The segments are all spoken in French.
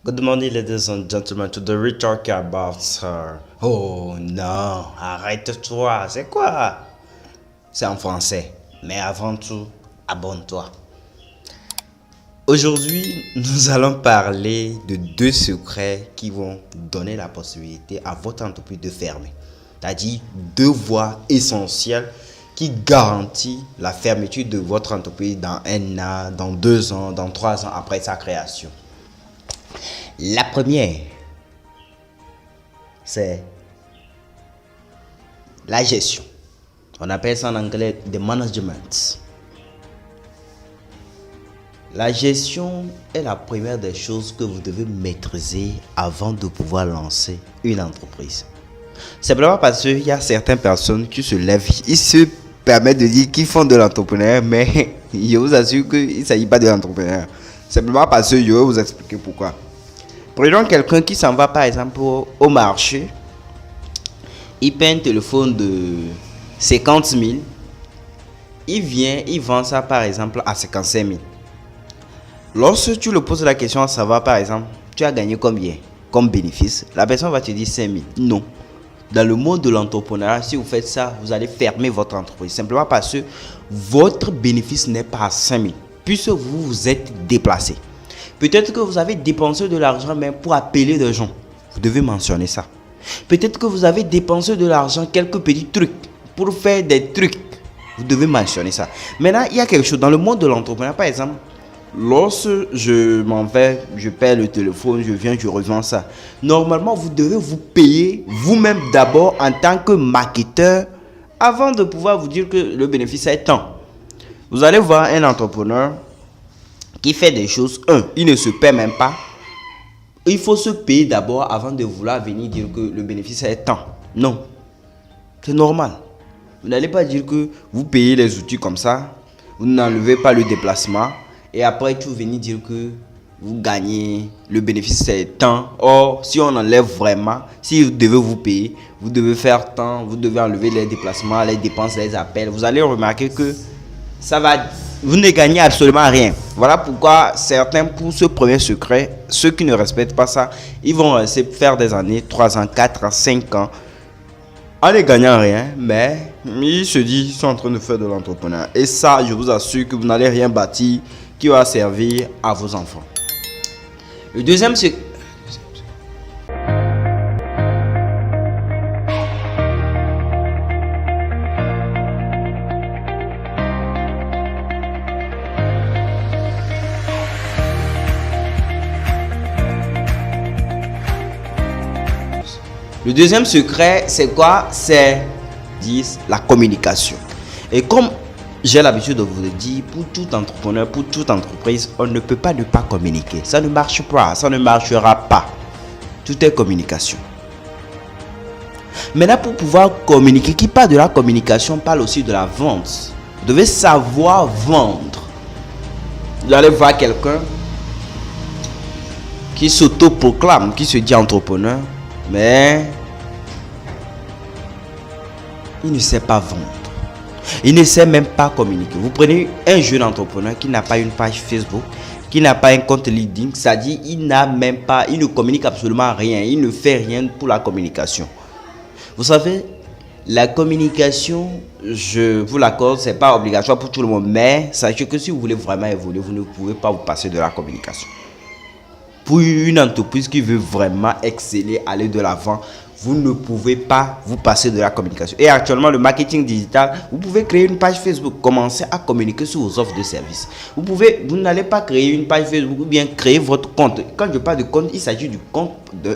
Good morning, ladies and gentlemen. Today we talk about. Oh non, arrête-toi. C'est quoi? C'est en français. Mais avant tout, abonne-toi. Aujourd'hui, nous allons parler de deux secrets qui vont donner la possibilité à votre entreprise de fermer. C'est-à-dire deux voies essentielles qui garantissent la fermeture de votre entreprise dans 1 an, dans 2 ans, dans 3 ans après sa création. La première, c'est la gestion. On appelle ça en anglais the management. La gestion est la première des choses que vous devez maîtriser avant de pouvoir lancer une entreprise. Simplement parce qu'il y a certaines personnes qui se lèvent, ils se permettent de dire qu'ils font de l'entrepreneuriat, mais je vous assure qu'il ne s'agit pas de l'entrepreneuriat. Simplement parce que je vais vous expliquer pourquoi. Prenons quelqu'un qui s'en va par exemple au marché, il paie un téléphone de 50 000, il vient, il vend ça par exemple à 55 000. Lorsque tu le poses la question à savoir par exemple, tu as gagné combien comme bénéfice, la personne va te dire 5 000. Non. Dans le monde de l'entrepreneuriat, si vous faites ça, vous allez fermer votre entreprise. Simplement parce que votre bénéfice n'est pas à 5 000, puisque vous vous êtes déplacé. Peut-être que vous avez dépensé de l'argent même pour appeler des gens. Vous devez mentionner ça. Peut-être que vous avez dépensé de l'argent, quelques petits trucs, pour faire des trucs. Vous devez mentionner ça. Maintenant, il y a quelque chose. Dans le monde de l'entrepreneuriat, par exemple, lorsque je m'en vais, je paie le téléphone, je viens, je revends ça. Normalement, vous devez vous payer vous-même d'abord en tant que marketeur avant de pouvoir vous dire que le bénéfice est tant. Vous allez voir un entrepreneur qui fait des choses, il ne se paie même pas. Il faut se payer d'abord avant de vouloir venir dire que le bénéfice est tant. Non, c'est normal. Vous n'allez pas dire que vous payez les outils comme ça, vous n'enlevez pas le déplacement et après tu venir dire que vous gagnez, le bénéfice c'est tant. Or, si on enlève vraiment, si vous devez vous payer, vous devez faire tant, vous devez enlever les déplacements, les dépenses, les appels. Vous allez remarquer que ça va, vous ne gagnez absolument rien. Voilà pourquoi certains, pour ce premier secret, ceux qui ne respectent pas ça, ils vont rester faire des années, 3 ans, 4 ans, 5 ans, en ne gagnant rien, mais ils se disent qu'ils sont en train de faire de l'entrepreneuriat. Et ça, je vous assure que vous n'allez rien bâtir qui va servir à vos enfants. Le deuxième secret. Le deuxième secret, c'est quoi? C'est la communication. Et comme j'ai l'habitude de vous le dire, pour tout entrepreneur, pour toute entreprise, on ne peut pas ne pas communiquer. Ça ne marche pas, ça ne marchera pas. Tout est communication. Maintenant, pour pouvoir communiquer, qui parle de la communication parle aussi de la vente. Vous devez savoir vendre. Vous allez voir quelqu'un qui s'autoproclame, qui se dit entrepreneur, mais il ne sait pas vendre. Il ne sait même pas communiquer. Vous prenez un jeune entrepreneur qui n'a pas une page Facebook, qui n'a pas un compte LinkedIn, c'est-à-dire il ne communique absolument rien, il ne fait rien pour la communication. Vous savez, la communication, je vous l'accorde, c'est pas obligatoire pour tout le monde, mais sachez que si vous voulez vraiment évoluer, vous ne pouvez pas vous passer de la communication. Pour une entreprise qui veut vraiment exceller, aller de l'avant, vous ne pouvez pas vous passer de la communication. Et actuellement, le marketing digital, vous pouvez créer une page Facebook, commencer à communiquer sur vos offres de services. Vous n'allez pas créer une page Facebook ou bien créer votre compte. Quand je parle de compte, il s'agit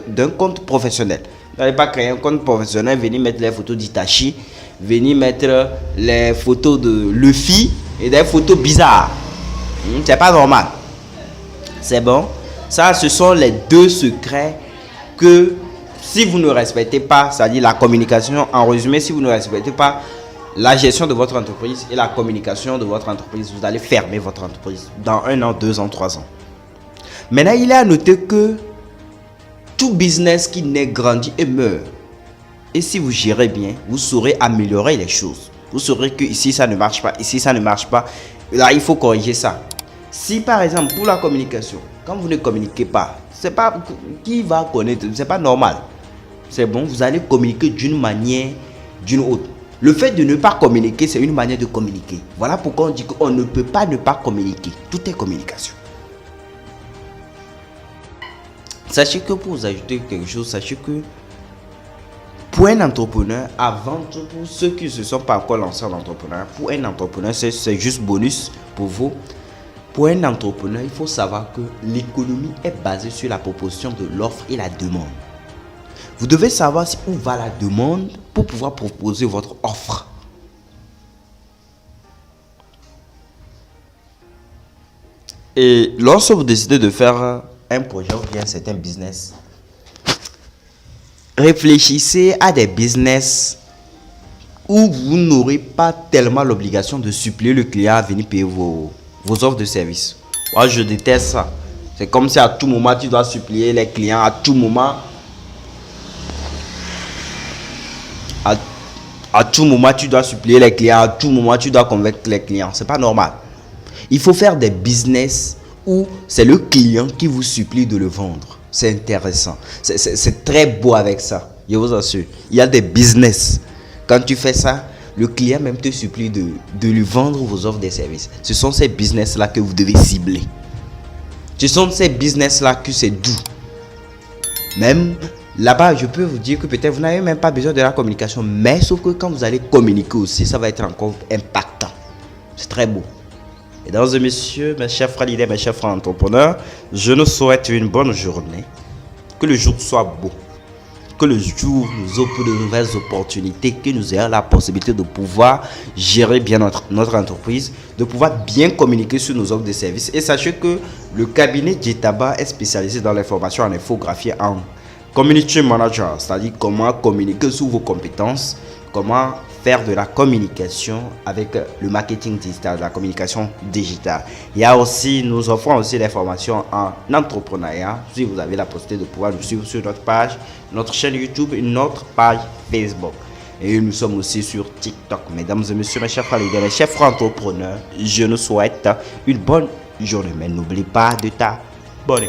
d'un compte professionnel. Vous n'allez pas créer un compte professionnel, venir mettre les photos d'Itachi, venir mettre les photos de Luffy et des photos bizarres. C'est pas normal. C'est bon? Ça, ce sont les deux secrets que si vous ne respectez pas, c'est-à-dire la communication, en résumé, si vous ne respectez pas la gestion de votre entreprise et la communication de votre entreprise, vous allez fermer votre entreprise dans 1 an, 2 ans, 3 ans. Maintenant, il est à noter que tout business qui naît, grandit et meurt. Et si vous gérez bien, vous saurez améliorer les choses. Vous saurez que ici, ça ne marche pas, ici, ça ne marche pas. Là, il faut corriger ça. Si par exemple, pour la communication, Quand vous ne communiquez pas, c'est pas qui va connaître, c'est pas normal. C'est bon, vous allez communiquer d'une manière, d'une autre. Le fait de ne pas communiquer, c'est une manière de communiquer. Voilà pourquoi on dit qu'on ne peut pas ne pas communiquer. Tout est communication. Sachez que pour vous ajouter quelque chose, sachez que pour un entrepreneur, avant tout, pour ceux qui ne se sont pas encore lancés en entrepreneur, pour un entrepreneur, c'est juste bonus pour vous. Pour un entrepreneur, il faut savoir que l'économie est basée sur la proposition de l'offre et la demande. Vous devez savoir où va la demande pour pouvoir proposer votre offre. Et lorsque vous décidez de faire un projet ou bien un certain business, réfléchissez à des business où vous n'aurez pas tellement l'obligation de suppléer le client à venir payer vos offres de service. Moi, je déteste ça. C'est comme si à tout moment, tu dois supplier les clients. À tout moment, à tout moment, tu dois supplier les clients. À tout moment, tu dois convaincre les clients. C'est pas normal. Il faut faire des business où c'est le client qui vous supplie de le vendre. C'est intéressant. C'est très beau avec ça. Je vous assure. Il y a des business. Quand tu fais ça, le client même te supplie de lui vendre vos offres de services. Ce sont ces business-là que vous devez cibler. Ce sont ces business-là que c'est doux. Même là-bas, je peux vous dire que peut-être vous n'avez même pas besoin de la communication. Mais sauf que quand vous allez communiquer aussi, ça va être encore impactant. C'est très beau. Mesdames et messieurs, mes chers frères leaders, mes chers frères entrepreneurs, je nous souhaite une bonne journée. Que le jour soit beau. Que le jour nous offre de nouvelles opportunités, que nous ayons la possibilité de pouvoir gérer bien notre entreprise, de pouvoir bien communiquer sur nos offres de services. Et sachez que le cabinet Djetaba est spécialisé dans les formations en infographie, en community manager, c'est-à-dire comment communiquer sur vos compétences, comment faire de la communication avec le marketing digital, de la communication digitale. Il y a aussi, nous offrons aussi des formations en entrepreneuriat. Si vous avez la possibilité de pouvoir nous suivre sur notre page, notre chaîne YouTube et notre page Facebook. Et nous sommes aussi sur TikTok. Mesdames et messieurs, mes chers frères leaders, mes chers frères entrepreneurs, je nous souhaite une bonne journée. Mais n'oubliez pas de t'abonner.